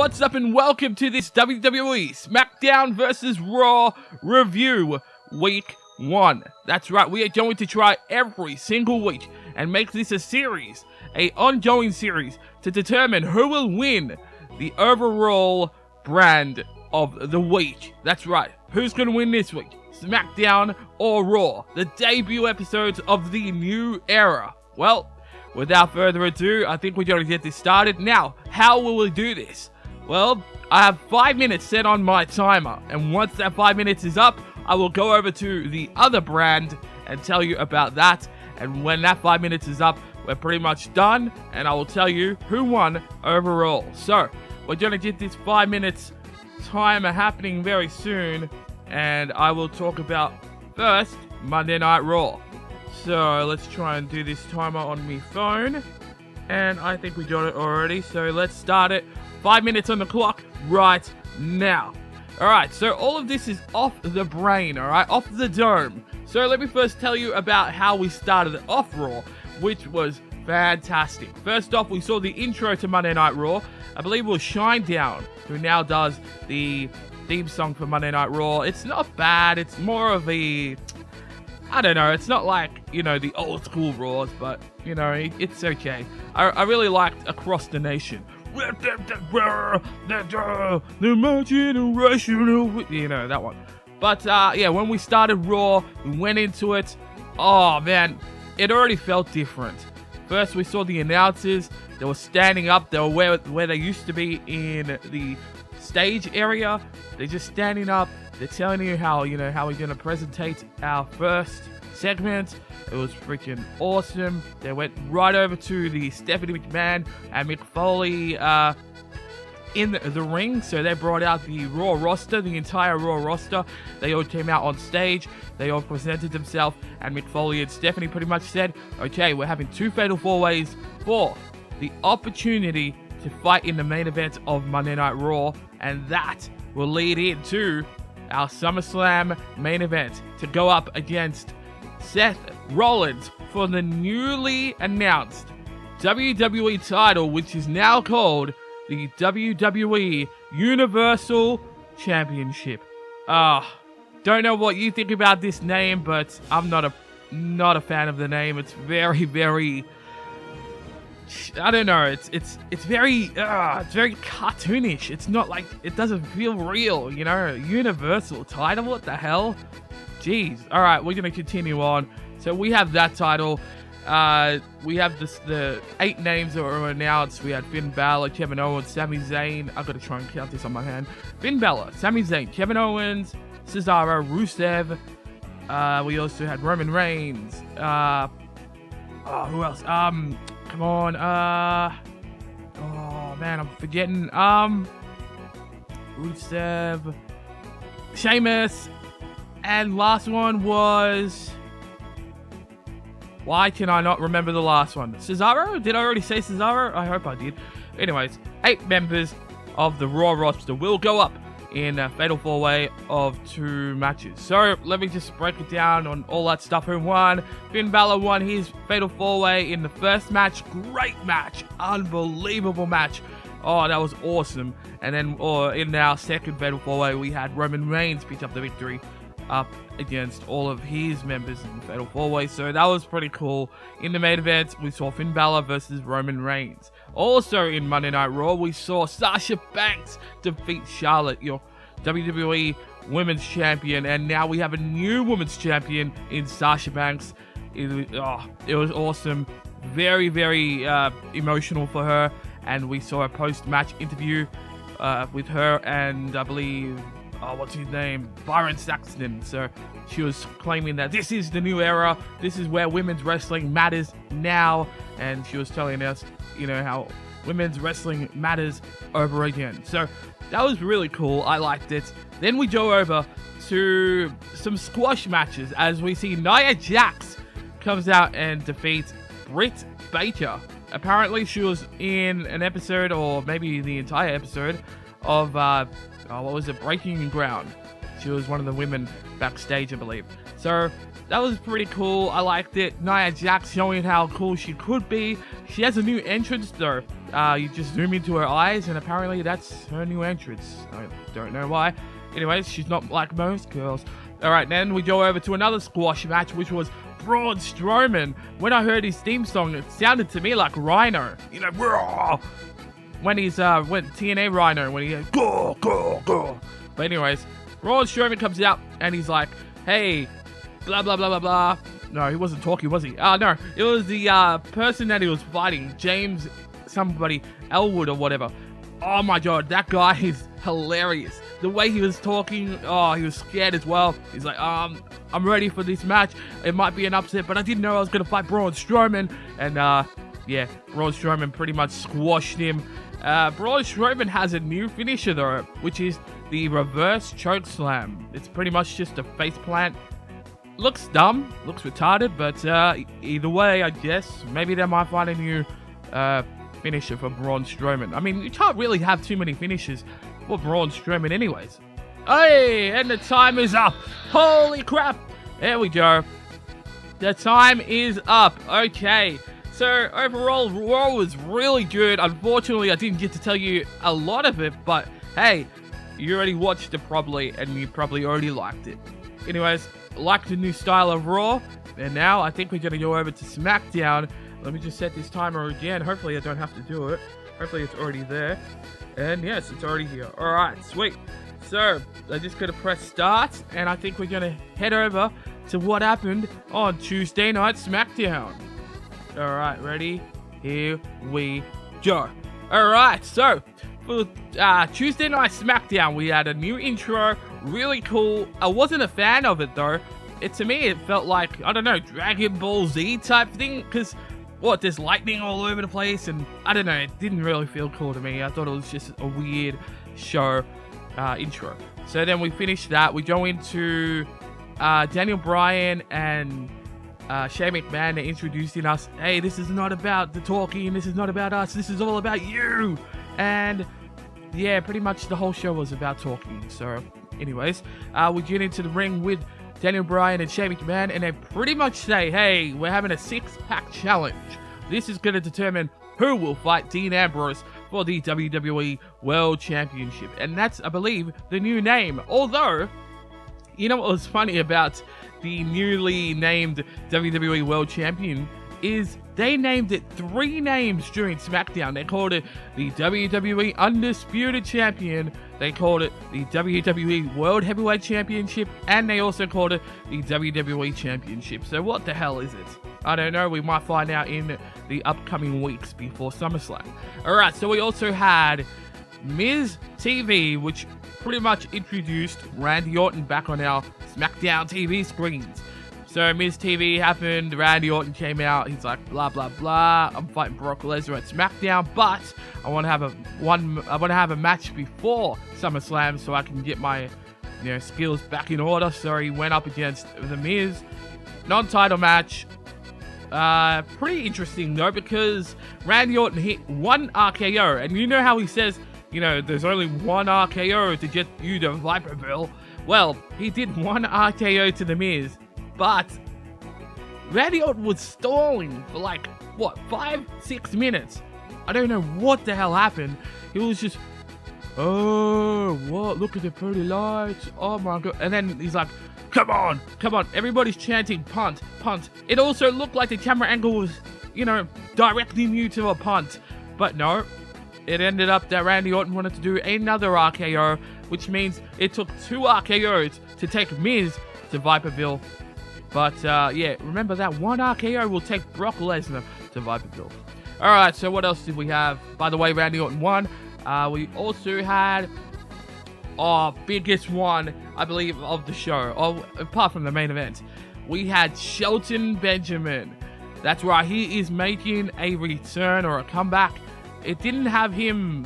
What's up and welcome to this WWE SmackDown vs. Raw review week 1. That's right, we are going to try every single week and make this a series, an ongoing series, to determine who will win the overall brand of the week. That's right, who's going to win this week? SmackDown or Raw? The debut episodes of the new era. Well, without further ado, I think we're going to get this started. Now, how will we do this? Well, I have 5 minutes set on my timer, and once that 5 minutes is up, I will go over to the other brand and tell you about that. And when that 5 minutes is up, we're pretty much done, and I will tell you who won overall. So, we're going to get this 5 minutes timer happening very soon, and I will talk about first Monday Night Raw. So let's try and do this timer on my phone, and I think we got it already, so let's start it. 5 minutes on the clock right now. Alright, so all of this is off the brain, alright, off the dome. So let me first tell you about how we started off Raw, which was fantastic. First off, we saw the intro to Monday Night Raw. I believe it was Shinedown, who now does the theme song for Monday Night Raw. It's not bad, it's more of a, I don't know, it's not like, you know, the old school Raws, but, you know, it's okay. I really liked Across the Nation. The my generation, you know, that one. But, yeah, when we started Raw, we went into it. Oh, man, it already felt different. First, we saw the announcers. They were standing up. They were where they used to be in the stage area. They're just standing up. They're telling you how, you know, how we're going to presentate our first segment. It was freaking awesome. They went right over to the Stephanie McMahon and Mick Foley in the ring. So they brought out the Raw roster, the entire Raw roster. They all came out on stage. They all presented themselves. And Mick Foley and Stephanie pretty much said, okay, we're having 2 Fatal 4-Ways for the opportunity to fight in the main event of Monday Night Raw. And that will lead into our SummerSlam main event to go up against Seth Rollins for the newly announced WWE title, which is now called the WWE Universal Championship. Don't know what you think about this name, but I'm not a fan of the name. It's very, very, I don't know. It's very cartoonish. It's not like, it doesn't feel real, you know. Universal title, what the hell? Jeez. All right, we're gonna continue on. So we have that title. We have the 8 names that were announced. We had Finn Balor, Kevin Owens, Sami Zayn. I've got to try and count this on my hand. Finn Balor, Sami Zayn, Kevin Owens, Cesaro, Rusev. We also had Roman Reigns. Who else? Come on. Oh man, I'm forgetting. Rusev, Sheamus, and last one was. Why can I not remember the last one? Cesaro? Did I already say Cesaro? I hope I did. Anyways, 8 members of the Raw roster will go up in a Fatal 4-Way of 2 matches. So, let me just break it down on all that stuff. Who won? Finn Balor won his Fatal 4-Way in the first match. Great match. Unbelievable match. Oh, that was awesome. And then in our second Fatal 4-Way, we had Roman Reigns pick up the victory up against all of his members in the Fatal 4-Way. So that was pretty cool. In the main event, we saw Finn Balor versus Roman Reigns. Also in Monday Night Raw, we saw Sasha Banks defeat Charlotte, your WWE Women's Champion. And now we have a new Women's Champion in Sasha Banks. It was awesome. Very, very emotional for her. And we saw a post-match interview with her and I believe... what's his name? Byron Saxton. So she was claiming that this is the new era. This is where women's wrestling matters now. And she was telling us, you know, how women's wrestling matters over again. So that was really cool. I liked it. Then we go over to some squash matches as we see Nia Jax comes out and defeats Britt Baker. Apparently she was in an episode, or maybe the entire episode, of... what was it? Breaking Ground. She was one of the women backstage, I believe. So that was pretty cool. I liked it. Nia Jax showing how cool she could be. She has a new entrance though. You just zoom into her eyes and apparently that's her new entrance. I don't know why. Anyways, she's not like most girls. Alright, then we go over to another squash match, which was Braun Strowman. When I heard his theme song, it sounded to me like Rhino. You know, raw. When he's when TNA Rhino, when he goes go go go. But anyways, Braun Strowman comes out and he's like, hey, blah blah blah blah blah. No, he wasn't talking, was he? No, it was the person that he was fighting, James somebody Elwood or whatever. Oh my god, that guy is hilarious. The way he was talking, oh, he was scared as well. He's like, I'm ready for this match. It might be an upset, but I didn't know I was gonna fight Braun Strowman. And yeah, Braun Strowman pretty much squashed him. Braun Strowman has a new finisher though, which is the reverse choke slam. It's pretty much just a face plant. Looks dumb, looks retarded, but either way, I guess maybe they might find a new finisher for Braun Strowman. I mean, you can't really have too many finishers for Braun Strowman anyways. Hey, and the time is up. Holy crap. There we go. The time is up. Okay. So, overall, Raw was really good. Unfortunately, I didn't get to tell you a lot of it, but hey, you already watched it probably, and you probably already liked it. Anyways, like the new style of Raw, and now I think we're going to go over to SmackDown. Let me just set this timer again. Hopefully I don't have to do it. Hopefully it's already there. And yes, it's already here. Alright, sweet. So, I'm just going to press start, and I think we're going to head over to what happened on Tuesday Night SmackDown. Alright, ready? Here we go. Alright, so, for Tuesday Night SmackDown, we had a new intro. Really cool. I wasn't a fan of it, though. To me, it felt like, I don't know, Dragon Ball Z type thing, because there's lightning all over the place, and I don't know, it didn't really feel cool to me. I thought it was just a weird show intro. So then we finished that. We go into Daniel Bryan and Shane McMahon introducing us. Hey, this is not about the talking, this is not about us, this is all about you. And yeah, pretty much the whole show was about talking. So anyways, we get into the ring with Daniel Bryan and Shane McMahon, and they pretty much say, hey, we're having a 6-pack challenge. This is going to determine who will fight Dean Ambrose for the WWE World Championship. And that's, I believe, the new name. Although, you know what was funny about the newly named WWE World Champion is they named it 3 names during SmackDown. They called it the WWE Undisputed Champion, they called it the WWE World Heavyweight Championship, and they also called it the WWE Championship. So what the hell is it? I don't know, we might find out in the upcoming weeks before SummerSlam. Alright, so we also had Miz TV, which pretty much introduced Randy Orton back on our SmackDown TV screens. So Miz TV happened, Randy Orton came out, he's like, blah blah blah, I'm fighting Brock Lesnar at SmackDown, but I want to have a match before SummerSlam so I can get my skills back in order. So he went up against The Miz, non-title match. Pretty interesting though, because Randy Orton hit 1 RKO, and you know how he says, there's only 1 RKO to get you to Viperville. Well, he did 1 RKO to The Miz, but Randy Orton was stalling for like, 5-6 minutes. I don't know what the hell happened. He was just, oh, what? Look at the pretty lights. Oh my god. And then he's like, come on. Everybody's chanting punt. It also looked like the camera angle was, directing you to a punt. But no, it ended up that Randy Orton wanted to do another RKO, which means it took 2 RKOs to take Miz to Viperville. But yeah, remember that 1 RKO will take Brock Lesnar to Viperville. Alright, so what else did we have? By the way, Randy Orton won. We also had our biggest one, I believe, of the show, apart from the main event. We had Shelton Benjamin. That's right, he is making a return or a comeback. It didn't have him,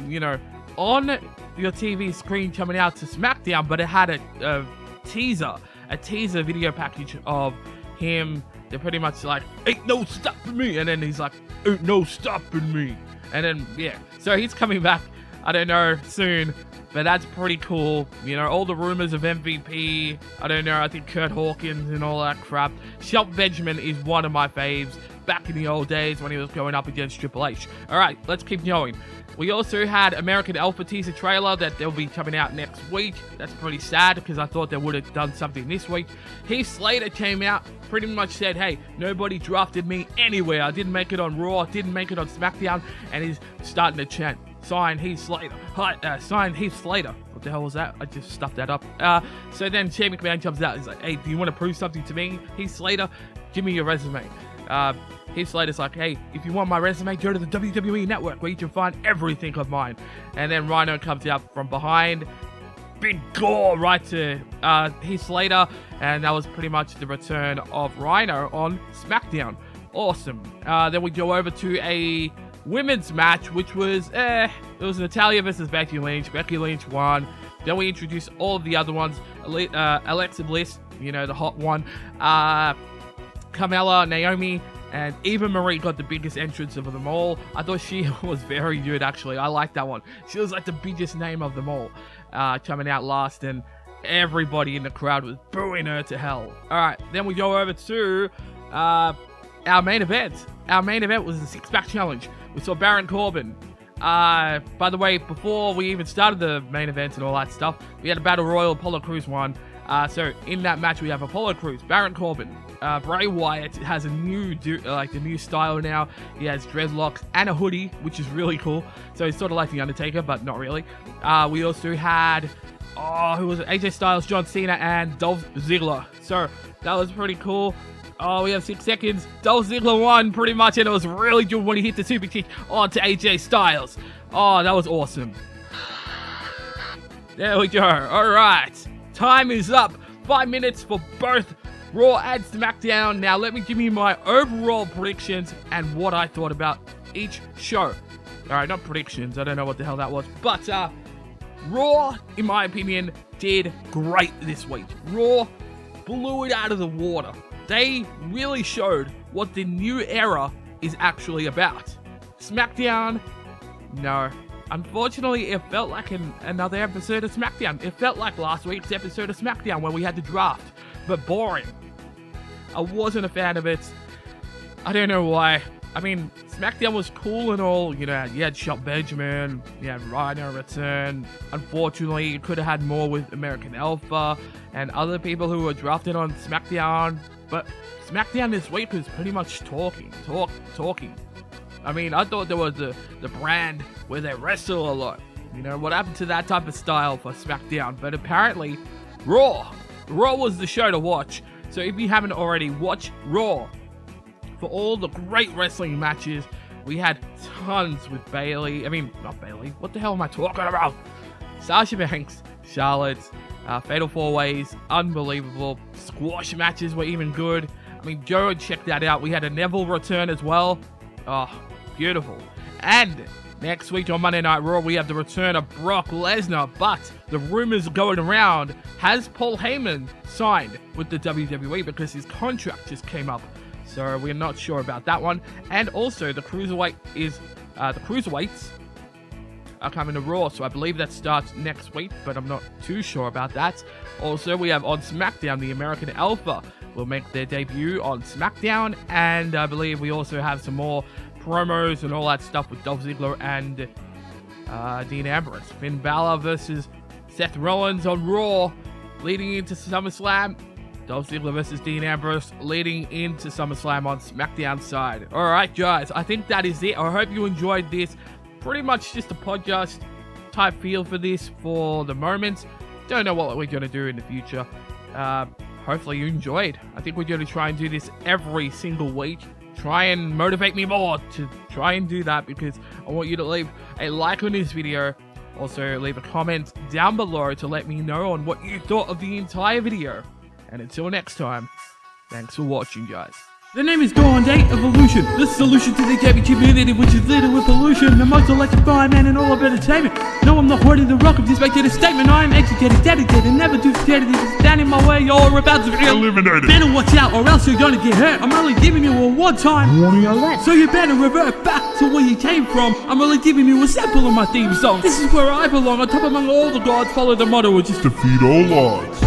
on your TV screen coming out to SmackDown, but it had a teaser video package of him. They're pretty much like, ain't no stopping me, and then he's like, ain't no stopping me, and then yeah, so he's coming back I don't know, soon. But that's pretty cool. You know, all the rumors of MVP. I don't know, I think Kurt Hawkins and all that crap. Shelton Benjamin is one of my faves back in the old days when he was going up against Triple H. Alright, let's keep going. We also had American Alpha teaser trailer that they'll be coming out next week. That's pretty sad because I thought they would have done something this week. Heath Slater came out, pretty much said, hey, nobody drafted me anywhere. I didn't make it on Raw, didn't make it on SmackDown, and he's starting to chant, sign Heath Slater. Sign Heath Slater. What the hell was that? I just stuffed that up. So then Shane McMahon comes out. He's like, hey, do you want to prove something to me, Heath Slater? Give me your resume. Heath Slater's like, hey, if you want my resume, go to the WWE Network where you can find everything of mine. And then Rhino comes out from behind. Big gore right to Heath Slater. And that was pretty much the return of Rhino on SmackDown. Awesome. Then we go over to a women's match, which was, it was Natalya versus Becky Lynch. Becky Lynch won. Then we introduced all of the other ones. Alexa Bliss, you know, the hot one. Carmella, Naomi, and Eva Marie got the biggest entrance of them all. I thought she was very good, actually. I like that one. She was like the biggest name of them all, coming out last, and everybody in the crowd was booing her to hell. Alright, then we go over to our main event. Our main event was the six-pack challenge. We saw Baron Corbin. By the way, before we even started the main event and all that stuff, we had a Battle Royal. Apollo Crews won. So in that match, we have Apollo Crews, Baron Corbin, Bray Wyatt has a new new style now. He has dreadlocks and a hoodie, which is really cool. So he's sort of like the Undertaker, but not really. We also had, who was it? AJ Styles, John Cena, and Dolph Ziggler. So that was pretty cool. We have 6 seconds. Dolph Ziggler won pretty much, and it was really good when he hit the super kick onto AJ Styles. Oh, that was awesome. There we go. All right. Time is up. 5 minutes for both Raw and SmackDown. Now let me give you my overall predictions and what I thought about each show. Alright, not predictions. I don't know what the hell that was. But Raw, in my opinion, did great this week. Raw blew it out of the water. They really showed what the new era is actually about. SmackDown, no. Unfortunately, it felt like another episode of SmackDown. It felt like last week's episode of SmackDown when we had the draft, but boring. I wasn't a fan of it. I don't know why. I mean, SmackDown was cool and all. You know, you had Shelton Benjamin, you had Rhino return. Unfortunately, you could have had more with American Alpha and other people who were drafted on SmackDown. But SmackDown this week was pretty much talking. I mean, I thought there was the brand where they wrestle a lot. You know, what happened to that type of style for SmackDown? But apparently, Raw was the show to watch. So if you haven't already, watch Raw. For all the great wrestling matches, we had tons with Bayley. I mean, not Bayley. What the hell am I talking about? Sasha Banks, Charlotte, Fatal 4-Ways, unbelievable. Squash matches were even good. I mean, Joe, check that out. We had a Neville return as well. Oh, beautiful. And next week on Monday Night Raw, we have the return of Brock Lesnar, but the rumors going around, has Paul Heyman signed with the WWE because his contract just came up. So we're not sure about that one. And also, the cruiserweights are coming to Raw, so I believe that starts next week, but I'm not too sure about that. Also, we have on SmackDown, the American Alpha will make their debut on SmackDown, and I believe we also have some more promos and all that stuff with Dolph Ziggler and Dean Ambrose. Finn Balor versus Seth Rollins on Raw, leading into SummerSlam. Dolph Ziggler versus Dean Ambrose leading into SummerSlam on SmackDown side. Alright guys, I think that is it. I hope you enjoyed this. Pretty much just a podcast type feel for this for the moment. Don't know what we're going to do in the future. Hopefully you enjoyed. I think we're going to try and do this every single week. Try and motivate me more to try and do that, because I want you to leave a like on this video. Also leave a comment down below to let me know on what you thought of the entire video. And until next time, thanks for watching, guys. The name is Dawn Day Evolution, the solution to the gaming community, which is littered with pollution. The most electrifying man in all of entertainment. No, I'm not hoarding the rock, I'm just making a statement. I am educated, dedicated, never too scared of this. Stand in my way, you're about to be eliminated. Better watch out, or else you're gonna get hurt. I'm only giving you a one-time warning alert, so you better revert back to where you came from. I'm only giving you a sample of my theme song. This is where I belong, on top among all the gods. Follow the motto, which is defeat all odds.